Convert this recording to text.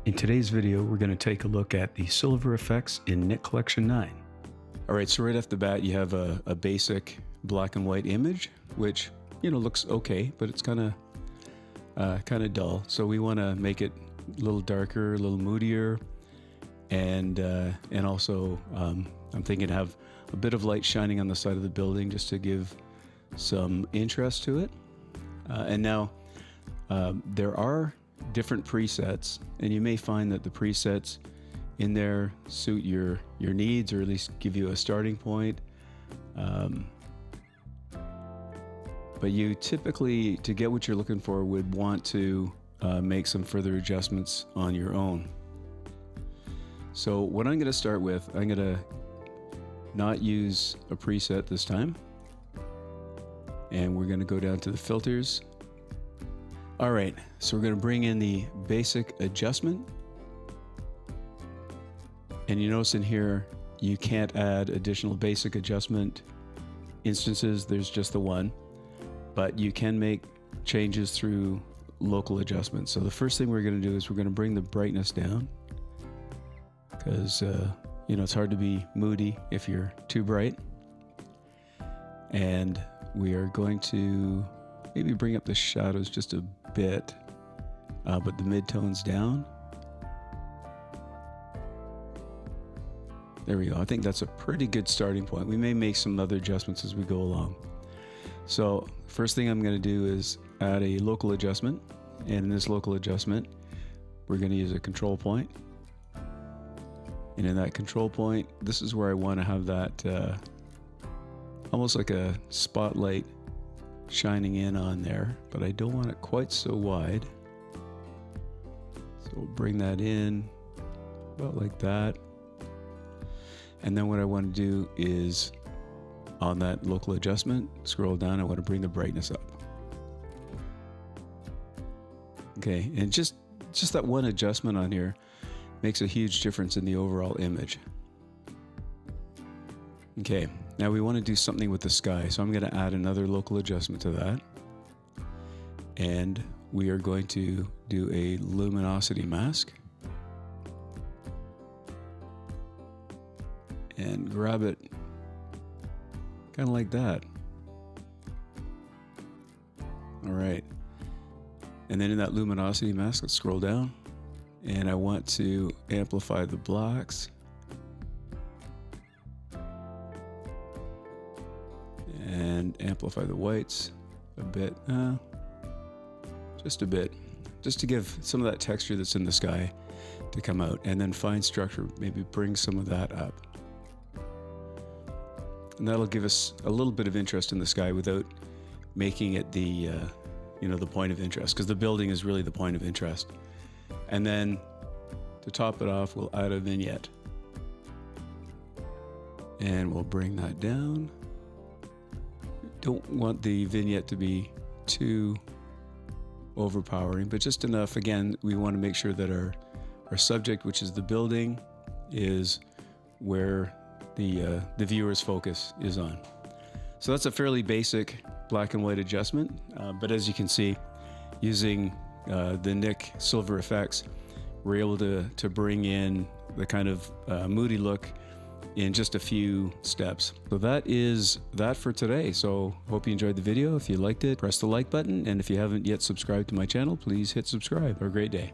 In today's video, we're going to take a look at the Silver Efex in Nik Collection 9. All right, so right off the bat, you have a basic black and white image, which, looks okay, but it's kind of dull. So we want to make it a little darker, a little moodier, and also I'm thinking to have a bit of light shining on the side of the building just to give some interest to it. And now there are different presets, and you may find that the presets in there suit your needs, or at least give you a starting point. But you typically, to get what you're looking for, would want to make some further adjustments on your own. So what I'm going to start with, I'm going to not use a preset this time, and we're going to go down to the filters. All right, so we're going to bring in the basic adjustment. And you notice in here, you can't add additional basic adjustment instances. There's just the one, but you can make changes through local adjustments. So the first thing we're going to do is we're going to bring the brightness down, because it's hard to be moody if you're too bright. And we are going to maybe bring up the shadows just a bit, but the midtones down. There we go. I think that's a pretty good starting point. We may make some other adjustments as we go along. So first thing I'm going to do is add a local adjustment. And in this local adjustment, we're going to use a control point. And in that control point, this is where I want to have that almost like a spotlight shining in on there, but I don't want it quite so wide. So we'll bring that in about like that. And then what I want to do is, on that local adjustment, scroll down, I want to bring the brightness up. Okay, and just that one adjustment on here makes a huge difference in the overall image. Okay, now we want to do something with the sky, so I'm going to add another local adjustment to that. And we are going to do a luminosity mask. And grab it kind of like that. All right. And then in that luminosity mask, let's scroll down. And I want to amplify the blacks. And amplify the whites a bit. Just a bit. Just to give some of that texture that's in the sky to come out. And then fine structure, maybe bring some of that up. And that'll give us a little bit of interest in the sky without making it the point of interest, because the building is really the point of interest. And then to top it off, we'll add a vignette. And we'll bring that down. Don't want the vignette to be too overpowering, but just enough. Again, we want to make sure that our subject, which is the building, is where the viewer's focus is on. So that's a fairly basic black and white adjustment, but as you can see, using the Nik Silver Efex, we're able to bring in the kind of moody look in just a few steps. So that is that for today. So hope you enjoyed the video. If you liked it, press the like button, and if you haven't yet subscribed to my channel, please hit subscribe. Have a great day.